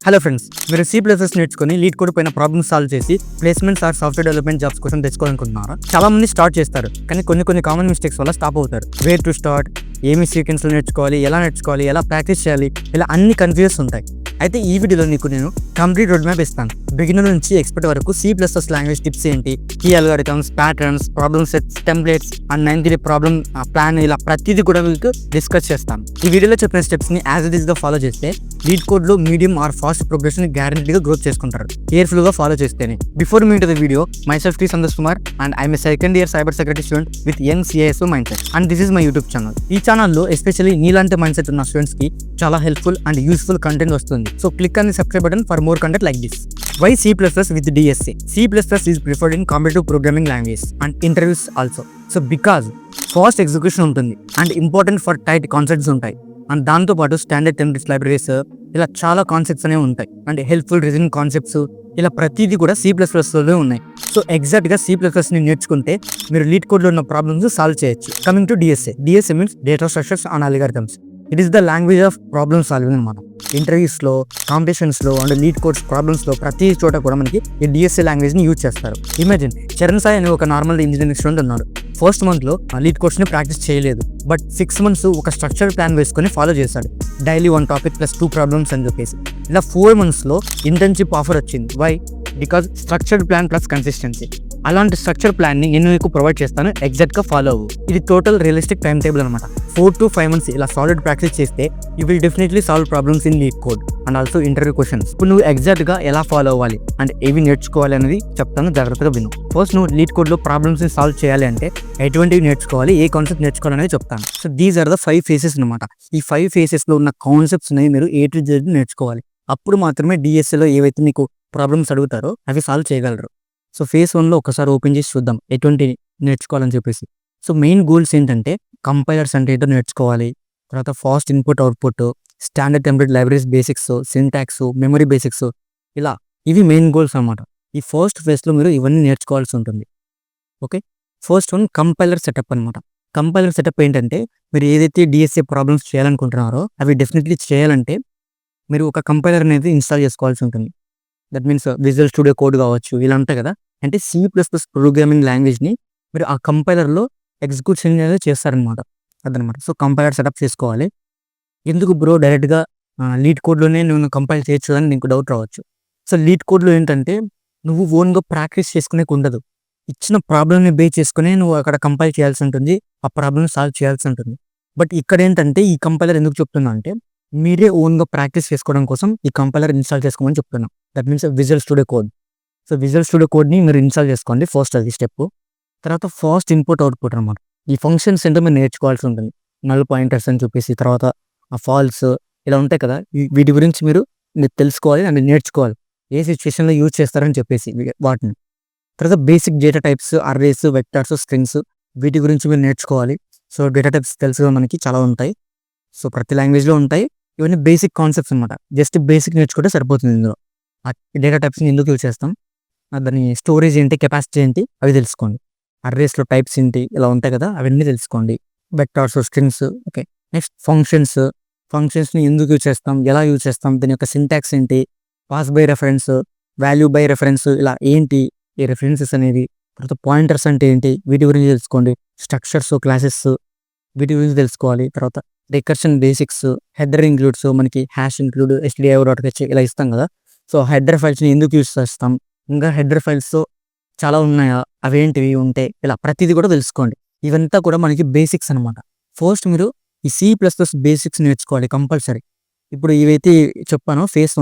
Hello friends, మీరు C++ నేర్చుకుని LeetCode పైన ప్రాబ్లమ్స్ సాల్వ్ చేసి placements or software development jobs కోసం తెచ్చుకోవాలనుకుంటున్నారా? చాలా మంది స్టార్ట్ చేస్తారు, కానీ కొన్ని కామన్ మిస్టేక్స్ వల్ల స్టాప్ అవుతారు. వేర్ టు స్టార్ట్, ఏమి సీక్వెన్స్లో నేర్చుకోవాలి, ఎలా ప్రాక్టీస్ చేయాలి, ఇలా అన్ని కన్ఫ్యూజెస్ ఉంటాయి. అయితే ఈ వీడియోలో నీకు నేను కంప్లీట్ రోడ్ మ్యాప్ ఇస్తాను. బిగినర్ నుంచి ఎక్స్పర్ట్ వరకు C++ లాంగ్వేజ్ టిప్స్ ఏంటి, key algorithms, patterns, problem sets, templates and 90 problem plan, ఇలా ప్రతిదీ కూడా మీకు డిస్కస్ చేస్తాను. ఈ వీడియోలో చెప్పిన స్టెప్స్ ని యాజ్ ఇట్ ఈస్ గా ఫాలో చేస్తే లీడ్ కోడ్ లో మీడియం ఆర్ ఫాస్ట్ ప్రోగ్రెషన్ గ్యారంటీగా గ్రోత్ చేసుకుంటారు, కేర్ఫుల్ గా ఫాలో చేస్తేనే. Before me to the video, myself T Santosh Kumar and I'm a second year cyber security student with CISO mindset, and this is my YouTube channel. ఈ ఛానల్లో especially నీలాంటి mind set ఉన్న students కి చాలా helpful and useful content వస్తుంది. So click on the subscribe button for more content like this. Why C++ with DSA? C++ is preferred in competitive programming language and interviews also. So because fast execution ఉంటుంది and important for tight concepts ఉంటాయి, and దాంతోపాటు standard templates libraries, ఇలా చాలా concepts అనేవి ఉంటాయి, and helpful reasoning concepts, ఇలా ప్రతిదీ కూడా C++లోనే ఉన్నాయి. సో ఎగ్జాక్ట్గా C++ని నేర్చుకుంటే మీరు లీడ్ కోడ్లో ఉన్న ప్రాబ్లమ్స్ సాల్వ్ చేయొచ్చు. Coming to DSA means data structures and algorithms. It is the language of problem solving అనమాట. ఇంటర్వ్యూస్లో, కాంపిటీషన్స్లో అండ్ లీడ్ కోడ్స్ ప్రాబ్లమ్స్లో ప్రతి చోట కూడా మనకి ఈ DSA లాంగ్వేజ్ని యూజ్ చేస్తారు. ఇమాజిన్ చరణ్ సాయి అనే ఒక నార్మల్ ఇంజనీరింగ్ స్టూడెంట్ ఉన్నాడు. ఫస్ట్ మంత్లో లీడ్ కోడ్స్ని ప్రాక్టీస్ చేయలేదు, బట్ 6 months ఒక స్ట్రక్చర్ ప్లాన్ వేసుకొని ఫాలో చేశాడు. డైలీ 1 topic + 2 problems అని చెప్పేసి. ఇలా 4 monthsలో ఇంటర్న్షిప్ ఆఫర్ వచ్చింది. Why? Because structured plan plus consistency. అలాంటి స్ట్రక్చర్ ప్లాన్ని నేను మీకు ప్రొవైడ్ చేస్తాను, ఎగ్జాక్ట్గా ఫాలో అవ్వు. ఇది టోటల్ రియలిస్టిక్ టైం టేబుల్ అనమాట. 4 to 5 months ఇలా సాలిడ్ ప్రాక్టీస్ చేస్తే you will definitely solve problems in lead code and also interview questions. ఇప్పుడు నువ్వు ఎగ్జాక్ట్గా ఎలా ఫాలో అవ్వాలి అండ్ ఏవి నేర్చుకోవాలి అనేది చెప్తాను, జాగ్రత్తగా విను. ఫస్ట్ నువ్వు లీడ్ కోడ్లో ప్రాబ్లమ్స్ని సాల్వ్ చేయాలి అంటే ఎటువంటివి నేర్చుకోవాలి, ఏ కాన్సెప్ట్ నేర్చుకోవాలి అనేది చెప్తాను. So these are the 5 phases అనమాట. ఈ 5 phases ఉన్న కాన్సెప్ట్స్ అనేవి మీరు A to Z నేర్చుకోవాలి. అప్పుడు మాత్రమే DSAలో ఏవైతే మీకు ప్రాబ్లమ్స్ అడుగుతారో అవి సాల్వ్ చేయగలరు. సో phase 1లో ఒకసారి ఓపెన్ చేసి చూద్దాం ఎటువంటి నేర్చుకోవాలని చెప్పేసి. సో మెయిన్ గోల్స్ ఏంటంటే కంపైలర్స్ అంటే ఏంటో నేర్చుకోవాలి, తర్వాత fast input output, standard template libraries basics, syntax, memory basics, ఇలా ఇవి మెయిన్ గోల్స్ అనమాట. ఈ ఫస్ట్ ఫేజ్లో మీరు ఇవన్నీ నేర్చుకోవాల్సి ఉంటుంది. Okay, first one compiler setup అనమాట. కంపైలర్ సెటప్ ఏంటంటే మీరు ఏదైతే DSA ప్రాబ్లమ్స్ చేయాలనుకుంటున్నారో అవి డెఫినెట్లీ చేయాలంటే మీరు ఒక కంపైలర్ అనేది ఇన్స్టాల్ చేసుకోవాల్సి ఉంటుంది. That means visual studio code కావచ్చు, ఇలా ఉంటాయి కదా. అంటే C++ ప్రోగ్రామింగ్ లాంగ్వేజ్ని మీరు ఆ కంపైలర్లో ఎగ్జిక్యూషన్ అనేది చేస్తారనమాట, అదనమాట. సో కంపైలర్ సెటప్ చేసుకోవాలి. ఎందుకు బ్రో డైరెక్ట్గా లీడ్ కోడ్లోనే నేను కంపైల్ చేయొచ్చు అని నీకు డౌట్ రావచ్చు. సో లీడ్ కోడ్లో ఏంటంటే నువ్వు ఓన్గా ప్రాక్టీస్ చేసుకునేకి ఉండదు. ఇచ్చిన ప్రాబ్లమ్ని బేస్ చేసుకునే నువ్వు అక్కడ కంపైల్ చేయాల్సి ఉంటుంది, ఆ ప్రాబ్లమ్ సాల్వ్ చేయాల్సి ఉంటుంది. బట్ ఇక్కడ ఏంటంటే ఈ కంపైలర్ ఎందుకు చెప్తున్నా అంటే మీరే ఓన్గా ప్రాక్టీస్ చేసుకోవడం కోసం ఈ కంపైలర్ ఇన్స్టాల్ చేసుకోమని చెప్తున్నాం. That means visual studio code. So visual studio కోడ్ని మీరు ఇన్స్టాల్ చేసుకోండి, ఫస్ట్ అది స్టెప్. తర్వాత ఫాస్ట్ ఇన్పుట్ అవుట్పుట్ అనమాట. ఈ ఫంక్షన్స్ ఏంటో మీరు నేర్చుకోవాల్సి ఉంటుంది. నల్ పాయింటర్స్ అని చెప్పేసి, తర్వాత ఆ ఫాల్స్, ఇలా ఉంటాయి కదా. వీటి గురించి మీరు తెలుసుకోవాలి అండ్ నేర్చుకోవాలి, ఏ సిచ్యువేషన్లో యూజ్ చేస్తారని చెప్పేసి వాటిని. తర్వాత basic data types, arrays, vectors, strings, వీటి గురించి మీరు నేర్చుకోవాలి. సో డేటా టైప్స్ తెలుసుగా మనకి చాలా ఉంటాయి. సో ప్రతి లాంగ్వేజ్లో ఉంటాయి. ఇవన్నీ బేసిక్ కాన్సెప్ట్స్ అనమాట. జస్ట్ బేసిక్ నేర్చుకుంటే సరిపోతుంది. ఇందులో ఆ డేటా టైప్స్ని ఎందుకు యూజ్ చేస్తాం, దాని స్టోరేజ్ ఏంటి, కెపాసిటీ ఏంటి, అవి తెలుసుకోండి. అర్రేస్లో టైప్స్ ఏంటి, ఇలా ఉంటాయి కదా, అవన్నీ తెలుసుకోండి. Vectors, strings. ఓకే, నెక్స్ట్ ఫంక్షన్స్ని ఎందుకు యూజ్ చేస్తాం, ఎలా యూజ్ చేస్తాం, దాని యొక్క సింటాక్స్ ఏంటి, pass by reference, value by reference, ఇలా ఏంటి ఈ రెఫరెన్సెస్ అనేది. తర్వాత పాయింటర్స్ అంటే ఏంటి, వీటి గురించి తెలుసుకోండి. స్ట్రక్చర్స్, క్లాసెస్, వీటి గురించి తెలుసుకోవాలి. తర్వాత రికర్షన్ బేసిక్స్, హెడర్ ఇంక్లూడ్స్, మనకి హ్యాష్ ఇంక్లూడ్, stdio.h ఇలా ఇస్తాం కదా. సో హెడర్ ఫైల్స్ని ఎందుకు యూజ్ చేస్తాం, ఇంకా హెడర్ ఫైల్స్తో చాలా ఉన్నాయా, అవేంటివి ఉంటే, ఇలా ప్రతిదీ కూడా తెలుసుకోండి. ఇవంతా కూడా మనకి బేసిక్స్ అనమాట. ఫస్ట్ మీరు ఈ C++ బేసిక్స్ నేర్చుకోవాలి కంపల్సరీ. ఇప్పుడు ఇవైతే చెప్పానో phase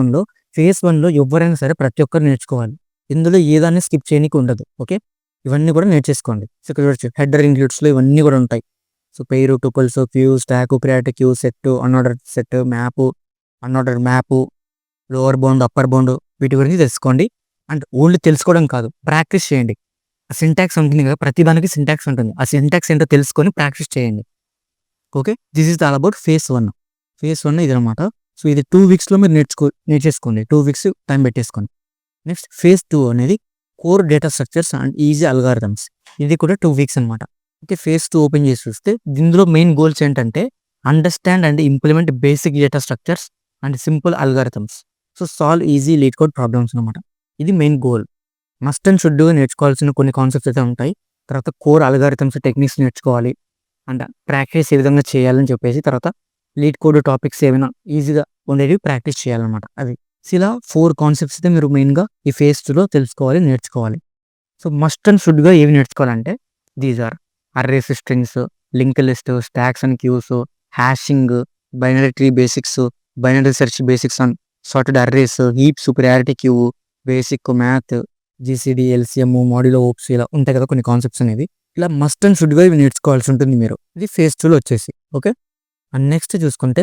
1లో ఎవరైనా సరే ప్రతి ఒక్కరు నేర్చుకోవాలి. ఇందులో ఏదాన్ని స్కిప్ చేయడానికి ఉండదు. ఓకే, ఇవన్నీ కూడా నేర్చేసుకోండి. సో హెడర్ ఇంక్లూడ్స్లో ఇవన్నీ కూడా ఉంటాయి. So pair, tuples, queue, stack, priority queue, set, unordered set, map, unordered map, lower bound, upper bound, వీటి గురించి తెలుసుకోండి. అండ్ ఓన్లీ తెలుసుకోవడం కాదు, ప్రాక్టీస్ చేయండి. ఆ సింటాక్స్ ఉంటుంది కదా, ప్రతి దానికి సింటాక్స్ ఉంటుంది. ఆ సింటాక్స్ ఏంటో తెలుసుకొని ప్రాక్టీస్ చేయండి. Okay, this is all about phase 1. phase 1 ఇది అనమాట. సో ఇది 2 weeksలో మీరు నేర్చేసుకోండి. 2 weeks టైం పెట్టేసుకోండి. నెక్స్ట్ phase 2 అనేది core data structures and easy algorithms. ఇది కూడా 2 weeks అనమాట. ఓకే, phase 2 ఓపెన్ చేసి చూస్తే ఇందులో మెయిన్ గోల్స్ ఏంటంటే understand and implement basic data structures and simple algorithms. So solve easy lead code problems అనమాట. ఇది మెయిన్ గోల్. మస్ట్ అండ్ షుడ్గా నేర్చుకోవాల్సిన కొన్ని కాన్సెప్ట్స్ అయితే ఉంటాయి. తర్వాత కోర్ అల్గారిథమ్స్ టెక్నిక్స్ నేర్చుకోవాలి. అండ్ ప్రాక్టీస్ ఏ విధంగా చేయాలని చెప్పేసి, తర్వాత లీడ్ కోడ్ టాపిక్స్ ఏమైనా ఈజీగా ఉండేవి ప్రాక్టీస్ చేయాలన్నమాట. అది ఇలా 4 కాన్సెప్ట్స్ అయితే మీరు మెయిన్గా ఈ ఫేజ్ 2లో తెలుసుకోవాలి, నేర్చుకోవాలి. సో మస్ట్ అండ్ షుడ్గా ఏవి నేర్చుకోవాలంటే these are arrays, strings, link list, stacks and queues, hashing, binary tree basics, binary search basics and sorted arrays, heaps, priority queue, basic math, GCD, LCM, modulo ops, ఇలా ఉంటాయి కదా కొన్ని concepts అనేవి. ఇలా must and షుడ్గా ఇవి నేర్చుకోవాల్సి ఉంటుంది మీరు. ఇది ఫేజ్ 2లో వచ్చేసి. ఓకే. అండ్ నెక్స్ట్ చూసుకుంటే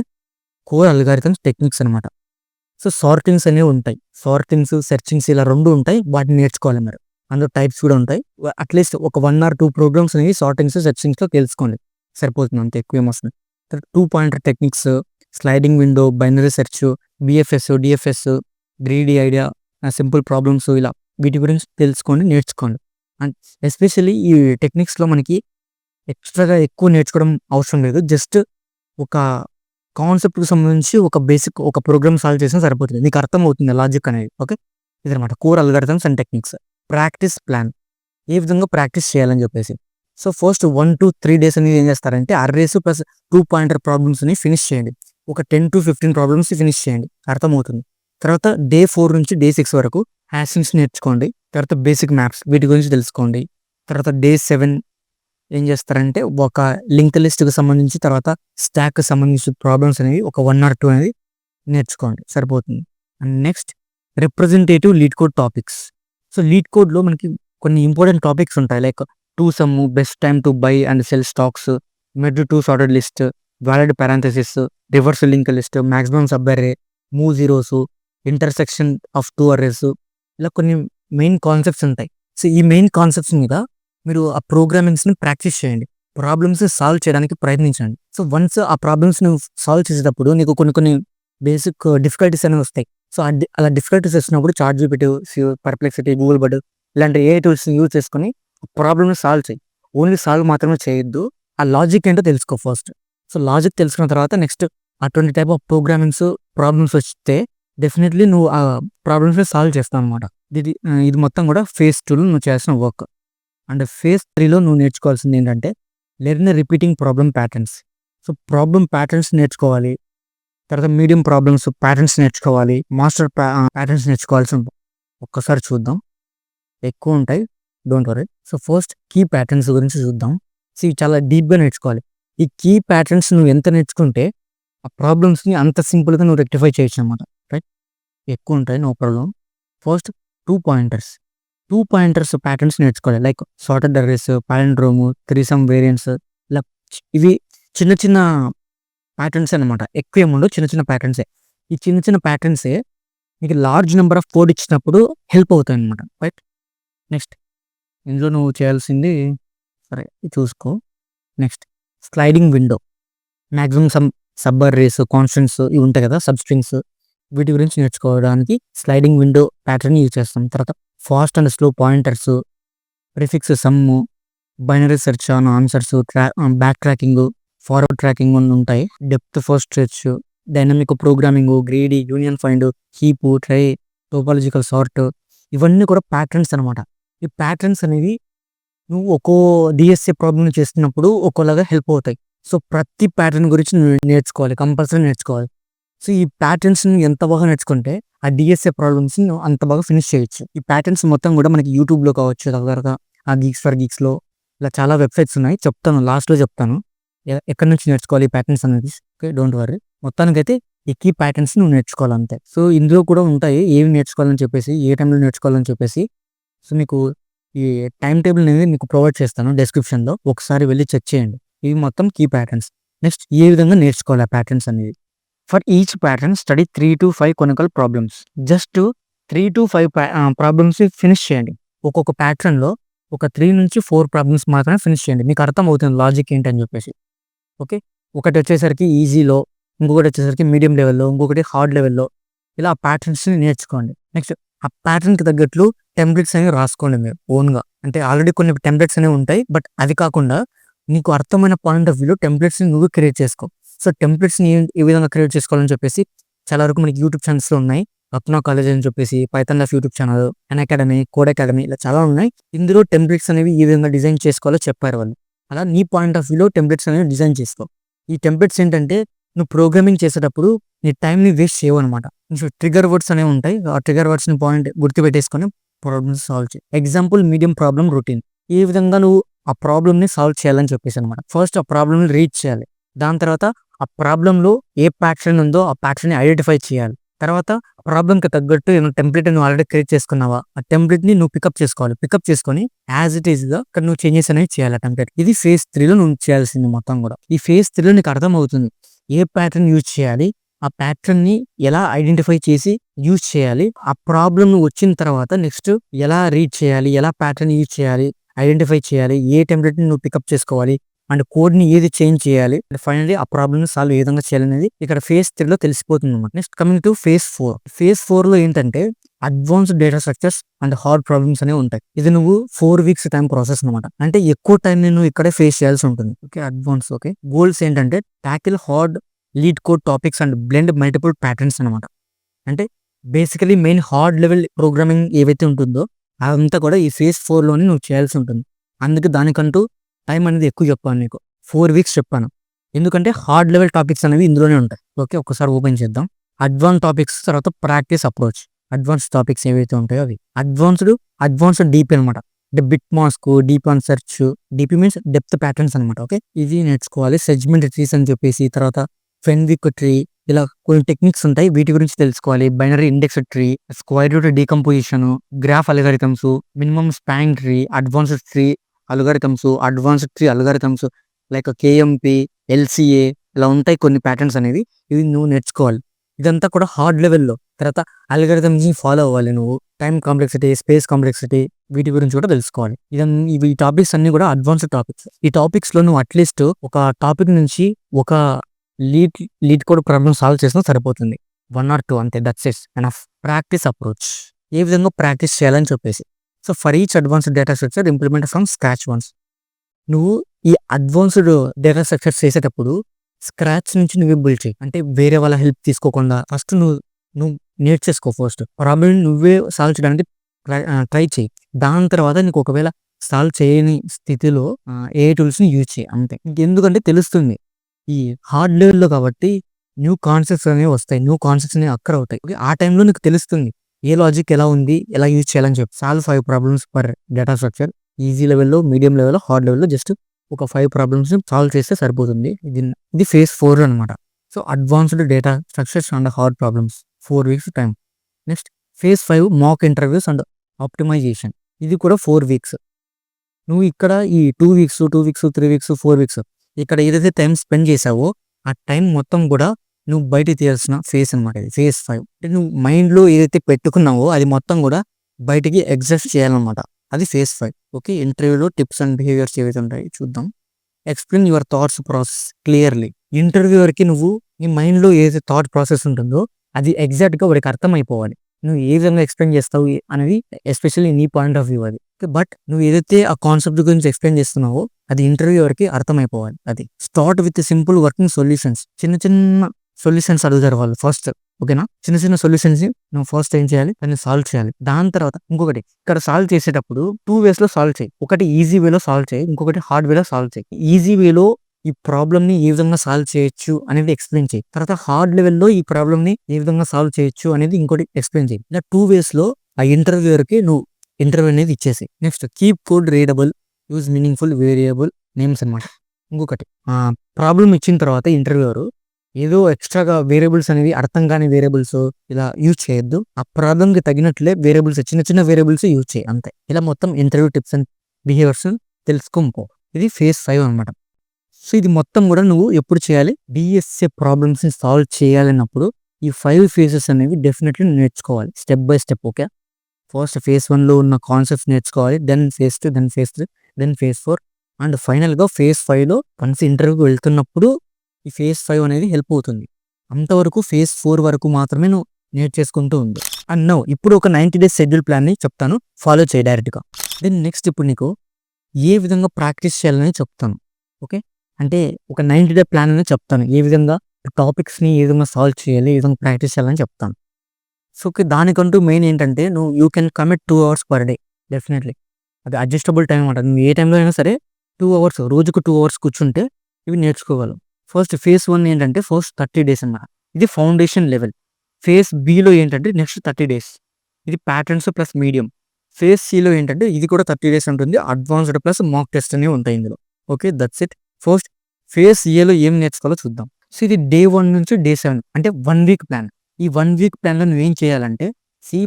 కోర్ అల్గారిథమ్స్ టెక్నిక్స్ అనమాట. సో సార్టింగ్స్ అనేవి ఉంటాయి. సార్టింగ్స్, సెర్చింగ్స్ ఇలా 2 ఉంటాయి. వాటిని నేర్చుకోవాలి మీరు. అందులో టైప్స్ కూడా ఉంటాయి. అట్లీస్ట్ ఒక 1 or 2 ప్రోగ్రామ్స్ అనేవి సార్టింగ్స్, సెర్చింగ్స్లో తెలుసుకోండి, సరిపోతుంది, అంతే, ఎక్కువ ఏమొస్తుంది. 2 pointer techniques, sliding window, binary search, BFS, DFS, greedy idea, simple problems, ఇలా వీటి గురించి తెలుసుకోండి, నేర్చుకోండి. అండ్ ఎస్పెషల్లీ ఈ టెక్నిక్స్లో మనకి ఎక్స్ట్రాగా ఎక్కువ నేర్చుకోవడం అవసరం లేదు. జస్ట్ ఒక కాన్సెప్ట్కి సంబంధించి ఒక బేసిక్ ఒక ప్రోగ్రామ్ సాల్వ్ చేసినా సరిపోతుంది. మీకు అర్థమవుతుంది లాజిక్ అనేది. ఓకే. ఇదనమాట core algorithms and techniques. Practice plan, ఏ విధంగా ప్రాక్టీస్ చేయాలని చెప్పేసి. సో ఫస్ట్ 1 to 3 days అనేది ఏం చేస్తారంటే అర్రేస్ ప్లస్ 2 పాయింటర్ ప్రాబ్లమ్స్ని ఫినిష్ చేయండి. ఒక 10 to 15 ప్రాబ్లమ్స్ ఫినిష్ చేయండి, అర్థమవుతుంది. తర్వాత డే 4 నుంచి డే 6 వరకు హ్యాషింగ్స్ నేర్చుకోండి. తర్వాత బేసిక్ మ్యాప్స్, వీటి గురించి తెలుసుకోండి. తర్వాత డే 7 ఏం చేస్తారంటే ఒక లింక్ లిస్ట్కి సంబంధించి, తర్వాత స్టాక్కి సంబంధించి ప్రాబ్లమ్స్ అనేవి ఒక 1 or 2 అనేది నేర్చుకోండి, సరిపోతుంది. And next representative lead code topics. So lead కోడ్లో మనకి కొన్ని ఇంపార్టెంట్ టాపిక్స్ ఉంటాయి. Like to some, best time to buy and cell stocks, mid to sorted list, valid parenthesis, reverse link list, maximum sub array, move zeros, intersection of 2 arrays, ఇలా కొన్ని main concepts ఉంటాయి. So ఈ main concepts మీద మీరు ఆ ప్రోగ్రామింగ్స్ని practice చేయండి, problems solve చేయడానికి ప్రయత్నించండి. సో వన్స్ ఆ ప్రాబ్లమ్స్ని సాల్వ్ చేసేటప్పుడు నీకు కొన్ని బేసిక్ డిఫికల్టీస్ అనేవి వస్తాయి. సో అలా డిఫికల్టీస్ వచ్చినప్పుడు చాట్‌జిపిటి, పర్ప్లెక్సిటీ, గూగుల్ బర్డ్ ఇలాంటి ఏఐ టూల్స్ని యూజ్ చేసుకొని ప్రాబ్లమ్ని సాల్వ్ చేయి. ఓన్లీ సాల్వ్ మాత్రమే చేయొద్దు, ఆ లాజిక్ ఏంటో తెలుసుకో ఫస్ట్. సో లాజిక్ తెలుసుకున్న తర్వాత నెక్స్ట్ అటువంటి టైప్ ఆఫ్ ప్రోగ్రామింగ్స్ ప్రాబ్లమ్స్ వస్తే డెఫినెట్లీ నువ్వు ఆ ప్రాబ్లమ్స్ని సాల్వ్ చేస్తావు అనమాట. ఇది మొత్తం కూడా ఫేజ్ 2లో నువ్వు చేసిన వర్క్. అండ్ ఫేజ్ 3లో నువ్వు నేర్చుకోవాల్సింది ఏంటంటే learn repeating problem patterns. So problem patterns నేర్చుకోవాలి. తర్వాత మీడియం ప్రాబ్లమ్స్ ప్యాటర్న్స్ నేర్చుకోవాలి. మాస్టర్ ప్యాటర్న్స్ నేర్చుకోవాల్సి ఉంటుంది. ఒక్కసారి చూద్దాం, ఎక్కువ ఉంటాయి, don't worry. So first key patterns గురించి చూద్దాం. సో ఇవి చాలా డీప్గా నేర్చుకోవాలి. ఈ కీ ప్యాటర్న్స్ నువ్వు ఎంత నేర్చుకుంటే ఆ ప్రాబ్లమ్స్ని అంత సింపుల్గా నువ్వు రెక్టిఫై చేయొచ్చు అనమాట. రైట్, ఎక్కువ ఉంటాయి, no problem. First 2 pointers, 2 pointers patterns నేర్చుకోవాలి. Like sorted arrays, palindrome, three sum variants, ఇలా ఇవి చిన్న చిన్న ప్యాటర్న్స్ అనమాట. ఎక్కువ ఏముండవు, చిన్న చిన్న ప్యాటర్న్సే. ఈ చిన్న చిన్న ప్యాటర్న్సే మీకు లార్జ్ నెంబర్ ఆఫ్ కోడ్ ఇచ్చినప్పుడు హెల్ప్ అవుతాయి అనమాట. రైట్. నెక్స్ట్ ఇందులో నువ్వు చేయాల్సింది, సరే ఇది చూసుకో. Next sliding window, maximum sub arrays, constants ఇవి ఉంటాయి కదా, సబ్ స్ట్రింగ్స్, వీటి గురించి నేర్చుకోవడానికి స్లైడింగ్ విండో ప్యాటర్న్ యూజ్ చేస్తాం. తర్వాత fast and slow pointers, prefix, sum, binary search on answers, back tracking, forward tracking అని ఉంటాయి. Depth first stretch, dynamic programming, greedy, union find, heap, trie, topological sort, ఇవన్నీ కూడా patterns అనమాట. ఈ patterns అనేవి నువ్వు ఒక్కో డిఎస్ఏ ప్రాబ్లమ్ చేస్తున్నప్పుడు ఒక్కోలాగా హెల్ప్ అవుతాయి. సో ప్రతి ప్యాటర్న్ గురించి నువ్వు నేర్చుకోవాలి, కంపల్సరీ నేర్చుకోవాలి. సో ఈ ప్యాటర్న్స్ని ఎంత బాగా నేర్చుకుంటే ఆ డిఎస్ఏ ప్రాబ్లమ్స్ని నువ్వు అంత బాగా ఫినిష్ చేయొచ్చు. ఈ ప్యాటర్న్స్ మొత్తం కూడా మనకి యూట్యూబ్లో కావచ్చు, దగ్గరగా ఆ గీక్స్ ఫర్ గీక్స్లో ఇలా చాలా వెబ్సైట్స్ ఉన్నాయి, చెప్తాను, లాస్ట్లో చెప్తాను ఎక్కడి నుంచి నేర్చుకోవాలి ఈ ప్యాటర్న్స్ అనేది. Okay, don't worry. మొత్తానికైతే ఈ కీ ప్యాటర్న్స్ నువ్వు నేర్చుకోవాలి అంతే. సో ఇందులో కూడా ఉంటాయి ఏవి నేర్చుకోవాలని చెప్పేసి, ఏ టైంలో నేర్చుకోవాలని చెప్పేసి. సో మీకు ఈ టైం టేబుల్ అనేది మీకు ప్రొవైడ్ చేస్తాను డిస్క్రిప్షన్లో, ఒకసారి వెళ్ళి చెక్ చేయండి. ఇవి మొత్తం కీ ప్యాటర్న్స్. నెక్స్ట్ ఏ విధంగా నేర్చుకోవాలి ఆ ప్యాటర్న్స్ అనేది. For each pattern study 3 to 5 conical problems. Just 3 to 5 problems finish చేయండి. ఒక్కొక్క ప్యాటర్న్లో ఒక 3 నుంచి 4 ప్రాబ్లమ్స్ మాత్రమే ఫినిష్ చేయండి. మీకు అర్థం అవుతుంది లాజిక్ ఏంటని చెప్పేసి. ఓకే, ఒకటి వచ్చేసరికి ఈజీలో, ఇంకొకటి వచ్చేసరికి మీడియం లెవెల్లో, ఇంకొకటి హార్డ్ లెవెల్లో, ఇలా ఆ ప్యాటర్న్స్ని నేర్చుకోండి. నెక్స్ట్ ఆ ప్యాటర్న్కి తగ్గట్లు టెంప్లెట్స్ అనేవి రాసుకోండి మీరు ఓన్గా. అంటే ఆల్రెడీ కొన్ని టెంప్లెట్స్ అనేవి ఉంటాయి, బట్ అది కాకుండా నీకు అర్థమైన పాయింట్ ఆఫ్ వ్యూలో టెంప్లెట్స్ని నువ్వు క్రియేట్ చేసుకో. సో టెంప్లెట్స్ని ఏ విధంగా క్రియేట్ చేసుకోవాలని చెప్పేసి చాలా వరకు మనకి యూట్యూబ్ ఛానల్స్లో ఉన్నాయి, రత్న కాలేజ్ అని చెప్పేసి, Python labs YouTube channel, academy, code academy ఇలా చాలా ఉన్నాయి. ఇందులో టెంప్లెట్స్ అనేవి ఏ విధంగా డిజైన్ చేసుకోవాలో చెప్పారు వాళ్ళు. అలా నీ పాయింట్ ఆఫ్ వ్యూలో టెంప్లెట్స్ అనేవి డిజైన్ చేసుకో. ఈ టెంప్లెట్స్ ఏంటంటే నువ్వు ప్రోగ్రామింగ్ చేసేటప్పుడు నీ టైంని వేస్ట్ చేయవు అనమాట. ట్రిగర్ వర్డ్స్ అనేవి ఉంటాయి. ఆ ట్రిగర్ వర్డ్స్ని పాయింట్ గుర్తుపెట్టేసుకొని ప్రాబ్లమ్స్ సాల్వ్ చేయి. Example medium problem routine. ఏ విధంగా నువ్వు ఆ ప్రాబ్లమ్ని సాల్వ్ చేయాలని చెప్పేసి అనమాట. ఫస్ట్ ఆ ప్రాబ్లమ్ని రీడ్ చేయాలి. దాని తర్వాత ఆ ప్రాబ్లంలో ఏ ప్యాటర్న్ ఉందో ఆ ప్యాటర్న్ని ఐడెంటిఫై చేయాలి. తర్వాత ప్రాబ్లంకి తగ్గట్టు ఏమైనా టెంప్లెట్ నువ్వు ఆల్రెడీ క్రియేట్ చేసుకున్నావా, ఆ టెంప్లెట్ని నువ్వు పికప్ చేసుకోవాలి. పికప్ చేసుకొని యాజ్ ఇట్ ఈస్ గా ఇక్కడ నువ్వు చేంజెస్ అనేవి చేయాలి. టెంప్లెట్ ఇది ఫేజ్ 3లో నువ్వు చేయాల్సింది మొత్తం కూడా. ఈ ఫేజ్ 3లో నీకు అర్థం అవుతుంది ఏ ప్యాటర్న్ యూజ్ చేయాలి, ఆ ప్యాటర్న్ ని ఎలా ఐడెంటిఫై చేసి యూజ్ చేయాలి, ఆ ప్రాబ్లమ్ వచ్చిన తర్వాత నెక్స్ట్ ఎలా రీడ్ చేయాలి, ఎలా ప్యాటర్న్ యూజ్ చేయాలి, ఐడెంటిఫై చేయాలి, ఏ టెంప్లెట్ ని నువ్వు పికప్ చేసుకోవాలి అండ్ కోడ్ ని ఏది చేంజ్ చేయాలి, ఫైనల్లీ ఆ ప్రాబ్లమ్ సాల్వ్ ఏ విధంగా చేయాలనేది ఇక్కడ ఫేజ్ 3లో తెలిసిపోతుంది అనమాట. Next coming to phase 4. Phase 4లో ఏంటంటే advanced data structures and hard problems అనేవి ఉంటాయి. ఇది నువ్వు 4 వీక్స్ టైం ప్రాసెస్ అనమాట. అంటే ఎక్కువ టైం నువ్వు ఇక్కడే ఫేస్ చేయాల్సి ఉంటుంది. Okay, advance. ఓకే, గోల్స్ ఏంటంటే tackle hard lead code topics and blend multiple patterns అనమాట. అంటే basically main hard level programming ఏవైతే ఉంటుందో అదంతా కూడా ఈ ఫేజ్ 4లోనే నువ్వు చేయాల్సి ఉంటుంది. అందుకే దానికంటూ టైం అనేది ఎక్కువ చెప్పాను నీకు. 4 వీక్స్ చెప్పాను. ఎందుకంటే హార్డ్ లెవెల్ టాపిక్స్ అనేవి ఇందులోనే ఉంటాయి. ఓకే, ఒక్కసారి ఓపెన్ చేద్దాం. అడ్వాన్స్ టాపిక్స్, తర్వాత ప్రాక్టీస్ అప్రోచ్. అడ్వాన్స్ టాపిక్స్ ఏవైతే ఉంటాయో అవి అడ్వాన్స్డ్ డీపీ అనమాట. అంటే bit mask, deep on search. DP means depth patterns అనమాట. ఓకే, ఇది నేర్చుకోవాలి. సెగ్మెంట్ ట్రీస్ అని చెప్పేసి, తర్వాత ఫెన్విక్ ట్రీ, ఇలా కొన్ని టెక్నిక్స్ ఉంటాయి. వీటి గురించి తెలుసుకోవాలి. Binary index tree, square root decomposition, graph algorithms, minimum span tree, advanced tree algorithms like KMP, LCA ఇలా ఉంటాయి కొన్ని ప్యాటర్న్స్ అనేవి. ఇవి నువ్వు నేర్చుకోవాలి. ఇదంతా కూడా హార్డ్ లెవెల్లో. తర్వాత అల్గారిథమ్స్ ని ఫాలో అవ్వాలి నువ్వు. టైం కాంప్లెక్సిటీ, స్పేస్ కాంప్లెక్సిటీ వీటి గురించి కూడా తెలుసుకోవాలి. ఈ టాపిక్స్ అన్ని కూడా అడ్వాన్స్డ్ టాపిక్స్. ఈ టాపిక్స్ లో నువ్వు అట్లీస్ట్ ఒక టాపిక్ నుంచి ఒక లీడ్ కోడ్ ప్రాబ్లమ్ సాల్వ్ చేసినా సరిపోతుంది. 1 or 2 అంతే. That's it enough. Practice approach. ఏ విధంగా ప్రాక్టీస్ చేయాలని చెప్పేసి. So for each advanced data structure implement from scratch once. నువ్వు ఈ అడ్వాన్స్డ్ డేటా స్ట్రక్చర్ చేసేటప్పుడు స్క్రాచ్ నుంచి నువ్వే బిల్డ్ చేయి. అంటే వేరే వాళ్ళ హెల్ప్ తీసుకోకుండా ఫస్ట్ నువ్వు నేర్చేసుకో. ఫస్ట్ ప్రాబ్లమ్ నువ్వే సాల్వ్ చేయడానికి ట్రై చేయి. దాని తర్వాత నీకు ఒకవేళ సాల్వ్ చేయని స్థితిలో ఏ టూల్స్ని యూజ్ చేయి అంతే. ఎందుకంటే తెలుస్తుంది ఈ హార్డ్ లెవెల్లో కాబట్టి న్యూ కాన్సెప్ట్స్ అనేవి వస్తాయి. న్యూ కాన్సెప్ట్స్ అనేవి అక్కర్ అవుతాయి. ఆ టైంలో నీకు తెలుస్తుంది ఏ లాజిక్ ఎలా ఉంది, ఎలా యూజ్ చేయాలని చెప్పి. Solve 5 problems per data structure. Easy లెవెల్లో, మీడియం లెవెల్లో, హార్డ్ లెవెల్లో జస్ట్ ఒక 5 ప్రాబ్లమ్స్ సాల్వ్ చేస్తే సరిపోతుంది. ఇది ఫేజ్ 4 అనమాట. So advanced data structures and hard problems 4 weeks time. Next phase 5 mock interviews and optimisation. ఇది కూడా 4 వీక్స్. నువ్వు ఇక్కడ ఈ 2 వీక్స్, 3 వీక్స్, 4 వీక్స్ ఇక్కడ ఏదైతే టైం స్పెండ్ చేసావో ఆ టైం మొత్తం కూడా నువ్వు బయట తీయాల్సిన ఫేజ్ అనమాట. ఇది ఫేజ్ 5. అంటే నువ్వు మైండ్లో ఏదైతే పెట్టుకున్నావో అది మొత్తం కూడా బయటికి ఎగ్జిస్ట్ చేయాలన్నమాట. అది ఫేజ్ 5. ఓకే, ఇంటర్వ్యూలో టిప్స్ అండ్ బిహేవియర్స్ ఏవైతే ఉంటాయి చూద్దాం. Explain your thoughts process clearly. ఇంటర్వ్యూవర్కి నువ్వు నీ మైండ్లో ఏదైతే థాట్ ప్రాసెస్ ఉంటుందో అది ఎగ్జాక్ట్గా వాడికి అర్థమైపోవాలి. నువ్వు ఏ విధంగా ఎక్స్ప్లెయిన్ చేస్తావు అనేది ఎస్పెషల్లీ నీ పాయింట్ ఆఫ్ వ్యూ అది. బట్ నువ్వు ఏదైతే ఆ కాన్సెప్ట్ గురించి ఎక్స్ప్లెయిన్ చేస్తున్నావో అది ఇంటర్వ్యూవర్కి అర్థమైపోవాలి. అది start with simple working solutions. చిన్న చిన్న సొల్యూషన్స్ అడుగుతారు వాళ్ళు ఫస్ట్. ఓకేనా, చిన్న చిన్న సొల్యూషన్స్ నువ్వు ఫస్ట్ ఏం చేయాలి, దాన్ని సాల్వ్ చేయాలి. దాని తర్వాత ఇంకొకటి ఇక్కడ సాల్వ్ చేసేటప్పుడు 2 ways లో సాల్వ్ చేయి. ఒకటి ఈజీ వేలో సాల్వ్ చేయి, ఇంకొకటి హార్డ్ వేలో సాల్వ్ చేయి. ఈజీ వేలో ఈ ప్రాబ్లమ్ ని ఏ విధంగా సాల్వ్ చేయొచ్చు అనేది ఎక్స్ప్లెయిన్ చేయి. తర్వాత హార్డ్ లెవెల్లో ఈ ప్రాబ్లమ్ ని ఏ విధంగా సాల్వ్ చేయొచ్చు అనేది ఇంకోటి ఎక్స్ప్లెయిన్ చేయి. ఇలా 2 ways లో ఆ ఇంటర్వ్యూవర్కి నువ్వు ఇంటర్వ్యూ అనేది ఇచ్చేసి. Next keep code readable, use meaningful variable names అనమాట. ఇంకొకటి ప్రాబ్లమ్ ఇచ్చిన తర్వాత ఇంటర్వ్యూవర్ ఏదో ఎక్స్ట్రాగా వేరియబుల్స్ అనేవి అర్థం కాని వేరియబుల్స్ ఇలా యూజ్ చేయొద్దు. ఆ ప్రాబ్లమ్కి తగినట్లే వేరియబుల్స్, చిన్న చిన్న వేరియబుల్స్ యూజ్ చేయి అంతే. ఇలా మొత్తం ఇంటర్వ్యూ టిప్స్ అండ్ బిహేవియర్స్ తెలుసుకోపో. ఇది ఫేజ్ 5 అనమాట. సో ఇది మొత్తం కూడా నువ్వు ఎప్పుడు చేయాలి, డిఎస్ఏ ప్రాబ్లమ్స్ని సాల్వ్ చేయాలన్నప్పుడు ఈ 5 phases అనేవి డెఫినెట్లీ నేర్చుకోవాలి step by step. Okay, first phase 1లో ఉన్న కాన్సెప్ట్స్ నేర్చుకోవాలి, then phase 2, then phase 3, then phase 4 and ఫైనల్గా ఫేజ్ 5లో వన్స్ ఇంటర్వ్యూకి వెళ్తున్నప్పుడు ఈ ఫేజ్ 5 అనేది హెల్ప్ అవుతుంది. అంతవరకు ఫేజ్ 4 వరకు మాత్రమే నువ్వు నేర్చేసుకుంటూ ఉంది. అండ్ నో ఇప్పుడు ఒక 90 days షెడ్యూల్ ప్లాన్ని చెప్తాను, ఫాలో చేయి డైరెక్ట్గా. దెన్ నెక్స్ట్ ఇప్పుడు నీకు ఏ విధంగా ప్రాక్టీస్ చేయాలని చెప్తాను. ఓకే, అంటే ఒక 90 day ప్లాన్ అనేది చెప్తాను. ఏ విధంగా టాపిక్స్ని ఏ విధంగా సాల్వ్ చేయాలి, ఏ విధంగా ప్రాక్టీస్ చేయాలని చెప్తాను. సో దానికంటూ మెయిన్ ఏంటంటే you can commit 2 hours per day definitely. అది అడ్జస్టబుల్ టైం అనమాట. నువ్వు ఏ టైంలో అయినా సరే 2 అవర్స్, రోజుకు 2 అవర్స్ కూర్చుంటే ఇవి నేర్చుకోగలవు. ఫస్ట్ ఫేజ్ 1 ఏంటంటే ఫస్ట్ 30 డేస్ అన్నమాట. ఇది ఫౌండేషన్ లెవెల్. ఫేజ్ బిలో ఏంటంటే నెక్స్ట్ 30 డేస్. ఇది ప్యాటర్న్స్ ప్లస్ మీడియం. ఫేజ్ సిలో ఏంటంటే ఇది కూడా 30 డేస్ ఉంటుంది. అడ్వాన్స్డ్ ప్లస్ మాక్ టెస్ట్ అనేవి ఉంటాయి ఇందులో. Okay, that's it. First phase ఏలో ఏం నేర్చుకోవాలో చూద్దాం. సో ఇది డే 1 నుంచి డే 7 అంటే 1 వీక్ ప్లాన్. ఈ 1 వీక్ ప్లాన్లో నువ్వేం చేయాలంటే C++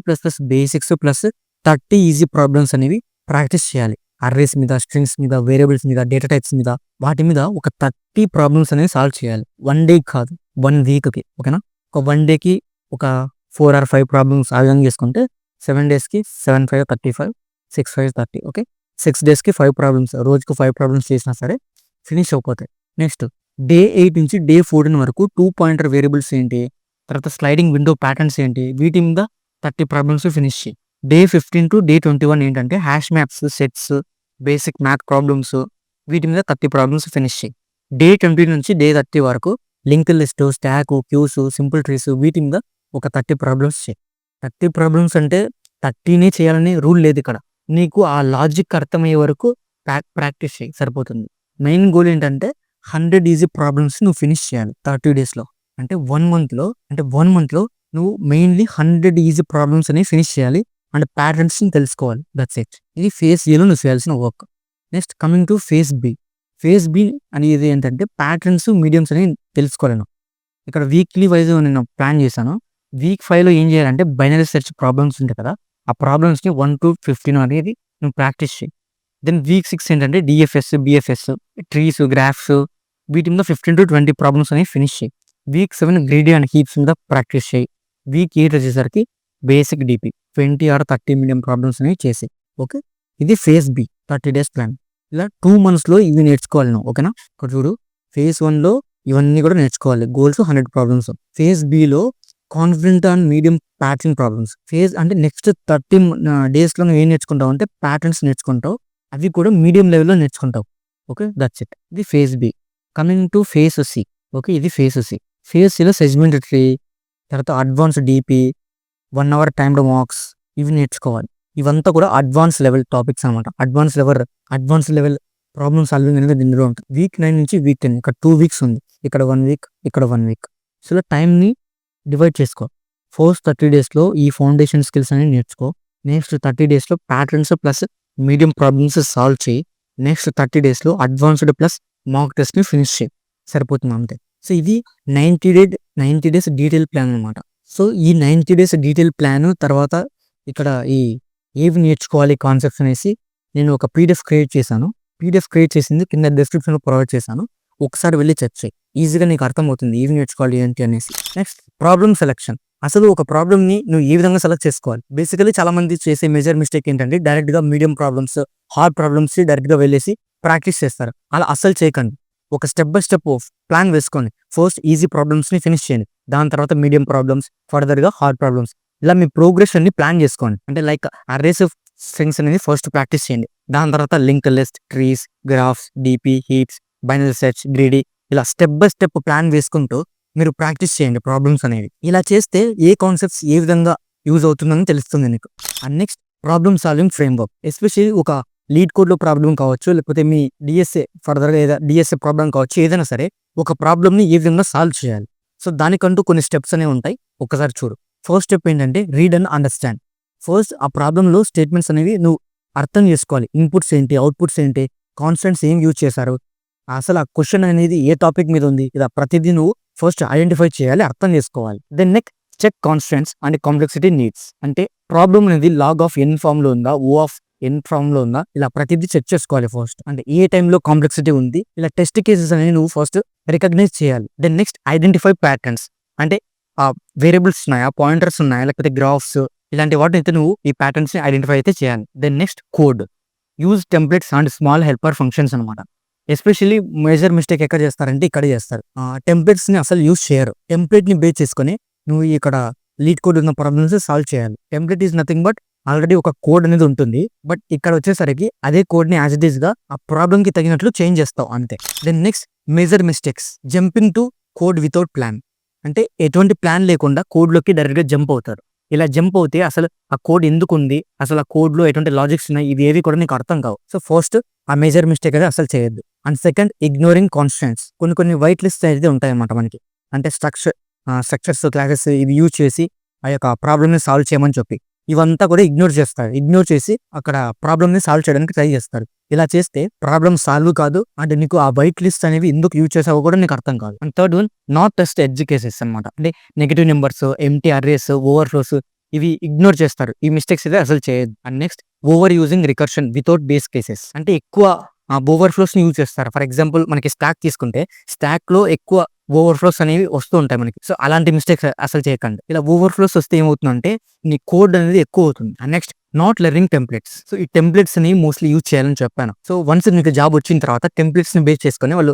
basics plus 30 easy problems అనేవి ప్రాక్టీస్ చేయాలి. అర్రేస్ మీద, స్ట్రింగ్స్ మీద, వేరియబుల్స్ మీద, డేటా టైప్స్ మీద, వాటి మీద ఒక 30 ప్రాబ్లమ్స్ అనేవి సాల్వ్ చేయాలి. 1 డే కాదు, 1 వీక్కి. ఓకేనా? ఒక 1 డేకి ఒక 4 or 5 ప్రాబ్లమ్స్ ఆ విధంగా చేసుకుంటే 7 డేస్కి 7 5 35, 6 5 30. ఓకే, 6 డేస్కి 5 ప్రాబ్లమ్స్, రోజుకు 5 ప్రాబ్లమ్స్ చేసినా సరే ఫినిష్ అయిపోతాయి. నెక్స్ట్ డే 8 నుంచి డే 14 వరకు 2 పాయింటర్ వేరియబుల్స్ ఏంటి, తర్వాత స్లైడింగ్ విండో ప్యాటర్న్స్ ఏంటి, వీటి మీద 30 ప్రాబ్లమ్స్ ఫినిష్ చేయి. డే 15 టు డే 21 ఏంటంటే hash maps, sets, basic math problems, వీటి మీద 30 ప్రాబ్లమ్స్ ఫినిష్ చేయి. డే 20 నుంచి డే 30 వరకు link list, stack, queues, simple trees, వీటి మీద ఒక 30 ప్రాబ్లమ్స్ చేయి. 30 ప్రాబ్లమ్స్ అంటే 30నే చేయాలని రూల్ లేదు ఇక్కడ. నీకు ఆ లాజిక్ అర్థమయ్యే వరకు ప్రాక్టీస్ చేయి, సరిపోతుంది. మెయిన్ గోల్ ఏంటంటే 100 ఈజీ ప్రాబ్లమ్స్ నువ్వు ఫినిష్ చేయాలి 30 డేస్లో. అంటే 1 మంత్లో నువ్వు మెయిన్లీ 100 ఈజీ ప్రాబ్లమ్స్ అనేవి ఫినిష్ చేయాలి అండ్ ప్యాటర్న్స్ని తెలుసుకోవాలి. That's it. ఇది ఫేజ్ ఏలో నువ్వు చేయాల్సిన work. Next coming to phase B. Phase B అనేది ఏంటంటే ప్యాటర్న్స్, మీడియమ్స్ అనేవి తెలుసుకోలేను. ఇక్కడ వీక్లీ వైజ్ నేను ప్లాన్ చేశాను. వీక్ 5లో ఏం చేయాలంటే బైనరీ సెర్చ్ ప్రాబ్లమ్స్ ఉంటాయి కదా, ఆ ప్రాబ్లమ్స్ని 1 to 15 అనేది నువ్వు ప్రాక్టీస్ చేయి. దెన్ వీక్ 6 ఏంటంటే డిఎఫ్ఎస్, బిఎఫ్ఎస్, ట్రీస్, గ్రాఫ్స్, వీటి మీద 15 to 20 ప్రాబ్లమ్స్ అనేవి ఫినిష్ చేయి. వీక్ 7 గ్రీడీ అండ్ హీప్స్ మీద ప్రాక్టీస్ చేయి. వీక్ 8 వచ్చేసరికి basic DP 20 or 30 medium problems అనేవి చేసి. ఓకే, ఇది ఫేజ్ బి 30 డేస్ ప్లాన్. ఇలా 2 monthsలో ఇవి నేర్చుకోవాలి నువ్వు. ఓకేనా? ఇక్కడ చూడు, ఫేజ్ 1లో ఇవన్నీ కూడా నేర్చుకోవాలి. Goals 100 problems. Phase below confident and medium pattern problems. Phase అంటే నెక్స్ట్ 30 డేస్లో నువ్వు ఏం నేర్చుకుంటావు అంటే ప్యాటర్న్స్ నేర్చుకుంటావు. అవి కూడా మీడియం లెవెల్లో నేర్చుకుంటావు. Okay, that's it. ఇది phase B. Coming to phase C. Okay, ఇది ఫేజ్ సి. ఫేజ్ సిలో సెగ్మెంట్ ట్రీ, తర్వాత advance DP, 1 hour timed marks, ఇవి నేర్చుకోవాలి. ఇవంతా కూడా అడ్వాన్స్ లెవెల్ టాపిక్స్ అనమాట. అడ్వాన్స్ లెవెల్ ప్రాబ్లమ్ సాల్వింగ్ అనేది ఇందులో ఉంటుంది. వీక్ 9 నుంచి వీక్ 10, ఇక్కడ 2 weeks ఉంది. ఇక్కడ 1 week, ఇక్కడ 1 week. సో ఇలా టైంని డివైడ్ చేసుకో. ఫస్ట్ 30 డేస్లో ఈ ఫౌండేషన్ స్కిల్స్ అనేవి నేర్చుకో. నెక్స్ట్ 30 డేస్లో patterns plus medium problems solve చేయి. నెక్స్ట్ 30 డేస్లో అడ్వాన్స్డ్ ప్లస్ మాక్ టెస్ట్ని ఫినిష్ చేయి. సరిపోతుంది అంతే. సో ఇది 90 డేస్ డీటెయిల్ ప్లాన్ అనమాట. సో ఈ 90 డేస్ డీటెయిల్ ప్లాన్ తర్వాత ఇక్కడ ఏవి నేర్చుకోవాలి కాన్సెప్ట్స్ అనేసి నేను ఒక పీడిఎఫ్ క్రియేట్ చేశాను. పీడిఎఫ్ క్రియేట్ చేసింది కింద డిస్క్రిప్షన్లో ప్రొవైడ్ చేశాను. ఒకసారి వెళ్ళి చెక్ చేయి, ఈజీగా నీకు అర్థమవుతుంది ఏవి నేర్చుకోవాలి ఏంటి అనేసి. Next problem selection. అసలు ఒక ప్రాబ్లమ్ని నువ్వు ఏ విధంగా సెలెక్ట్ చేసుకోవాలి. బేసికలీ చాలా మంది చేసే మేజర్ మిస్టేక్ ఏంటంటే డైరెక్ట్గా మీడియం ప్రాబ్లమ్స్, హార్డ్ ప్రాబ్లమ్స్ డైరెక్ట్గా వెళ్ళేసి ప్రాక్టీస్ చేస్తారు. అలా అస్సలు చేయకండి. ఒక స్టెప్ బై స్టెప్ ప్లాన్ వేసుకోండి. ఫస్ట్ ఈజీ ప్రాబ్లమ్స్ని ఫినిష్ చేయండి, దాని తర్వాత మీడియం ప్రాబ్లమ్స్, ఫర్దర్గా హార్డ్ ప్రాబ్లమ్స్. ఇలా మీ ప్రోగ్రెషన్ని ప్లాన్ చేసుకోండి. అంటే లైక్ అర్రేస్ స్ట్రింగ్స్ అనేది ఫస్ట్ ప్రాక్టీస్ చేయండి, దాని తర్వాత link list, trees, graphs, DP, heaps, binary search, greedy, ఇలా స్టెప్ బై స్టెప్ ప్లాన్ వేసుకుంటూ మీరు ప్రాక్టీస్ చేయండి ప్రాబ్లమ్స్ అనేవి. ఇలా చేస్తే ఏ కాన్సెప్ట్స్ ఏ విధంగా యూజ్ అవుతుందని తెలుస్తుంది నీకు. And next problem solving framework. Especially ఒక లీడ్ కోడ్లో ప్రాబ్లం కావచ్చు, లేకపోతే మీ డిఎస్ఏ ఫర్దర్గా ఏదైనా డిఎస్ఏ ప్రాబ్లం కావచ్చు, ఏదైనా సరే ఒక ప్రాబ్లమ్ని ఏ విధంగా సాల్వ్ చేయాలి. సో దానికంటూ కొన్ని స్టెప్స్ అనేవి ఉంటాయి, ఒకసారి చూడు. ఫస్ట్ స్టెప్ ఏంటంటే రీడ్ అండ్ అండర్స్టాండ్. ఫస్ట్ ఆ ప్రాబ్లంలో స్టేట్మెంట్స్ అనేవి నువ్వు అర్థం చేసుకోవాలి. ఇన్పుట్స్ ఏంటి, అవుట్పుట్స్ ఏంటి, కాన్స్టెంట్స్ ఏం యూజ్ చేశారు, అసలు ఆ క్వశ్చన్ అనేది ఏ టాపిక్ మీద ఉంది, ఇలా ప్రతిదీ నువ్వు ఫస్ట్ ఐడెంటిఫై చేయాలి, అర్థం చేసుకోవాలి. Then next check constants and complexity needs. అంటే ప్రాబ్లమ్ అనేది లాగ్ ఆఫ్ ఎన్ ఫామ్లో ఉందా, ఓ ఆఫ్ ఎన్ ఫామ్లో ఉందా, ఇలా ప్రతిదీ చెక్ చేసుకోవాలి ఫస్ట్. అంటే ఏ టైంలో కాంప్లెక్సిటీ ఉంది, ఇలా టెస్ట్ కేసెస్ అనేవి నువ్వు ఫస్ట్ రికగ్నైజ్ చేయాలి. Then next identify patterns. అంటే ఆ వేరియబుల్స్ ఉన్నాయా, పాయింటర్స్ ఉన్నాయా, లేకపోతే గ్రాఫ్స్, ఇలాంటి వాటిని అయితే నువ్వు ఈ ప్యాటర్న్స్ని ఐడెంటిఫై అయితే చేయాలి. Then next code. Use templates and small helper functions అనమాట. ఎస్పెషల్లీ మేజర్ మిస్టేక్ ఎక్కడ చేస్తారంటే ఇక్కడ చేస్తారు. టెంప్లెట్స్ని అసలు యూజ్ చేయరు. టెంప్లెట్ని బేస్ చేసుకొని నువ్వు ఇక్కడ లీడ్ కోడ్ ఉన్న ప్రాబ్లమ్స్ సాల్వ్ చేయాలి. Template is nothing but already ఒక కోడ్ అనేది ఉంటుంది, బట్ ఇక్కడ వచ్చేసరికి అదే కోడ్ని యాజ్ ఇట్ ఈస్ గా ఆ ప్రాబ్లమ్కి తగినట్లు చేంజ్ చేస్తావు అంతే. Then next major mistakes. Jumping to code without plan. అంటే ఎటువంటి ప్లాన్ లేకుండా కోడ్లోకి డైరెక్ట్గా జంప్ అవుతారు. ఇలా జంప్ అవుతే అసలు ఆ కోడ్ ఎందుకుంది, అసలు ఆ కోడ్లో ఎటువంటి లాజిక్స్ ఉన్నాయి, ఇవి ఏవి కూడా నీకు అర్థం కావు. సో ఫస్ట్ ఆ మేజర్ మిస్టేక్ అయితే అసలు చేయొద్దు. And second, ignoring constants. కొన్ని వైట్ లిస్ట్ అయితే ఉంటాయన్నమాట మనకి. అంటే స్ట్రక్చర్స్, క్లాసెస్ ఇవి యూజ్ చేసి ఆ యొక్క ప్రాబ్లమ్ని సాల్వ్ చేయమని చెప్పి ఇవంతా కూడా ఇగ్నోర్ చేస్తారు. ఇగ్నోర్ చేసి అక్కడ ప్రాబ్లమ్ని సాల్వ్ చేయడానికి ట్రై చేస్తారు. ఇలా చేస్తే ప్రాబ్లమ్ సాల్వ్ కాదు. అంటే నీకు ఆ వైట్ లిస్ట్ అనేవి ఎందుకు యూజ్ చేసావో కూడా నీకు అర్థం కాదు. And third one, not test edge cases అనమాట. అంటే negative numbers, empty arrays, overflows ఇవి ఇగ్నోర్ చేస్తారు. ఈ మిస్టేక్స్ అయితే అసలు చేయొద్దు. And next, over using recursion without base cases. అంటే ఎక్కువ ఓవర్ఫ్లోస్ ని యూజ్ చేస్తారు. ఫర్ ఎగ్జాంపుల్ మనకి స్టాక్ తీసుకుంటే స్టాక్ లో ఎక్కువ ఓవర్ఫ్లోస్ అనేవి వస్తూ ఉంటాయి మనకి. సో అలాంటి మిస్టేక్స్ అసలు చేయకండి. ఇలా ఓవర్ఫ్లోస్ వస్తే ఏమవుతుందంటే నీ కోడ్ అనేది ఎక్కువ అవుతుంది. And next, not learning templates. So ఈ టెంప్లెట్స్ ని మోస్ట్లీ యూజ్ చేయాలని చెప్పాను. సో వన్స్ మీకు జాబ్ వచ్చిన తర్వాత టెంప్లెట్స్ ని బేస్ చేసుకొని వాళ్ళ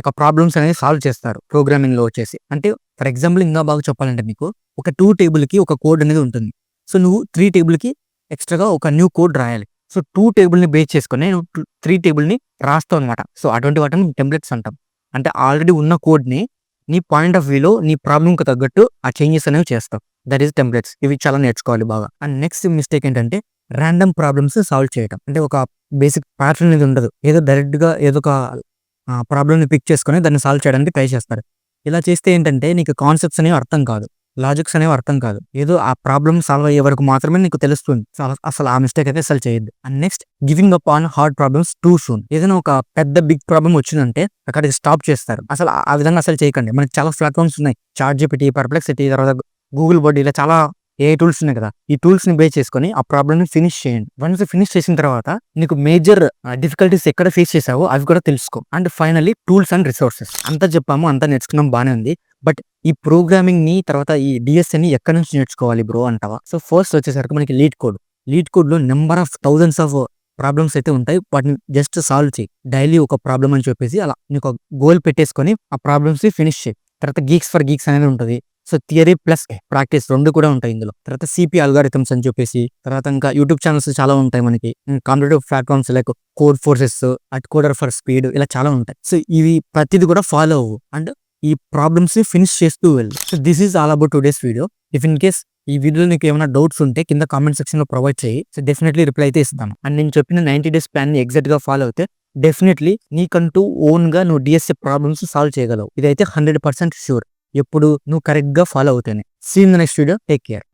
యొక్క ప్రాబ్లమ్స్ అనేది సాల్వ్ చేస్తారు ప్రోగ్రామింగ్ లో వచ్చేసి. అంటే ఫర్ ఎగ్జాంపుల్ ఇంకా బాగా చెప్పాలంటే మీకు ఒక 2 టేబుల్ కి ఒక కోడ్ అనేది ఉంటుంది. సో నువ్వు 3 టేబుల్ కి ఎక్స్ట్రాగా ఒక న్యూ కోడ్ రాయాలి. సో 2 టేబుల్ ని బేస్ చేసుకొని నువ్వు 3 టేబుల్ ని రాస్తావు అనమాట. సో అటువంటి వాటిని టెంప్లెట్స్ అంటాం. అంటే ఆల్రెడీ ఉన్న కోడ్ ని నీ పాయింట్ ఆఫ్ వ్యూలో నీ ప్రాబ్లమ్ కి తగ్గట్టు ఆ చేంజెస్ అనేవి చేస్తావు. That is templates. ఇవి చాలా నేర్చుకోవాలి బాగా. అండ్ నెక్స్ట్ మిస్టేక్ ఏంటంటే ర్యాండమ్ ప్రాబ్లమ్స్ సాల్వ్ చేయడం. అంటే ఒక బేసిక్ ప్యాటర్న్ అనేది ఉండదు. ఏదో డైరెక్ట్ గా ఏదో ఒక ప్రాబ్లమ్ ని పిక్ చేసుకొని దాన్ని సాల్వ్ చేయడానికి ట్రై చేస్తారు. ఇలా చేస్తే ఏంటంటే నీకు కాన్సెప్ట్స్ అనేవి అర్థం కాదు, లాజిక్స్ అనేవి అర్థం కాదు. ఏదో ఆ ప్రాబ్లమ్ సాల్వ్ అయ్యే వరకు మాత్రమే నీకు తెలుస్తుంది. సో అసలు ఆ మిస్టేక్ అయితే అసలు చేయొద్దు. And next, giving up on hard problems two soon. ఏదైనా ఒక పెద్ద బిగ్ ప్రాబ్లమ్ వచ్చిందంటే అక్కడ స్టాప్ చేస్తారు. అసలు ఆ విధంగా అసలు చేయకండి. మనకి చాలా ప్లాట్ఫామ్స్ ఉన్నాయి. చాట్‌జిపిటి, పర్ప్లెక్సిటీ, తర్వాత గూగుల్ బర్డ్, ఇలా చాలా టూల్స్ ఉన్నాయి కదా. ఈ టూల్స్ ని బేస్ చేసుకొని ఆ ప్రాబ్లమ్ ని ఫినిష్ చేయండి. వన్స్ ఫినిష్ చేసిన తర్వాత నీకు మేజర్ డిఫికల్టీస్ ఎక్కడ ఫేస్ చేసావో అవి కూడా తెలుసుకో. And finally, tools and resources. అంతా చెప్పాము, అంతా నేర్చుకున్నాం, బానే ఉంది. బట్ ఈ ప్రోగ్రామింగ్ ని, తర్వాత ఈ డిఎస్ఏ ని ఎక్కడి నుంచి నేర్చుకోవాలి బ్రో అంటావా? సో ఫస్ట్ వచ్చేసరికి మనకి లీడ్ కోడ్ లో number of thousands of problems అయితే ఉంటాయి. వాటిని జస్ట్ సాల్వ్ చేయి. డైలీ ఒక ప్రాబ్లమ్ అని చెప్పేసి అలా నీకు గోల్ పెట్టేసుకొని ఆ ప్రాబ్లమ్స్ ని ఫినిష్ చేయి. తర్వాత గీక్స్ ఫర్ గీక్స్ అనేది ఉంటుంది. సో థియరీ ప్లస్ ప్రాక్టీస్ 2 కూడా ఉంటాయి ఇందులో. తర్వాత సిపి అల్గారిథమ్స్ అని చెప్పేసి, తర్వాత ఇంకా యూట్యూబ్ ఛానల్స్ చాలా ఉంటాయి మనకి. Competitive platforms like code forces, at కోడర్ for speed, ఇలా చాలా ఉంటాయి. సో ఇవి ప్రతిది కూడా ఫాలో అవ్వు అండ్ ఈ ప్రాబ్లమ్స్ ని ఫినిష్ చేస్తూ వెళ్ళు. So this is all about today's video. If in case ఈ వీడియోలో నీకు ఏమైనా డౌట్స్ ఉంటే కింద కామెంట్ సెక్షన్ లో ప్రొవైడ్ చేయి. సో డెఫినెట్లీ రిప్లై అయితే ఇస్తాను. అండ్ నేను చెప్పిన 90 days ప్లాన్ ని ఎగ్జాక్ట్ గా ఫాలో అయితే డెఫినెట్లీ నీకంటూ ఓన్ గా నువ్వు డిఎస్ఏ ప్రాబ్లమ్స్ సాల్వ్ చేయగలవు. ఇదైతే 100% షూర్. ఎప్పుడు నువ్వు కరెక్ట్ గా ఫాలో అవుతానే. See in the next video. Take care.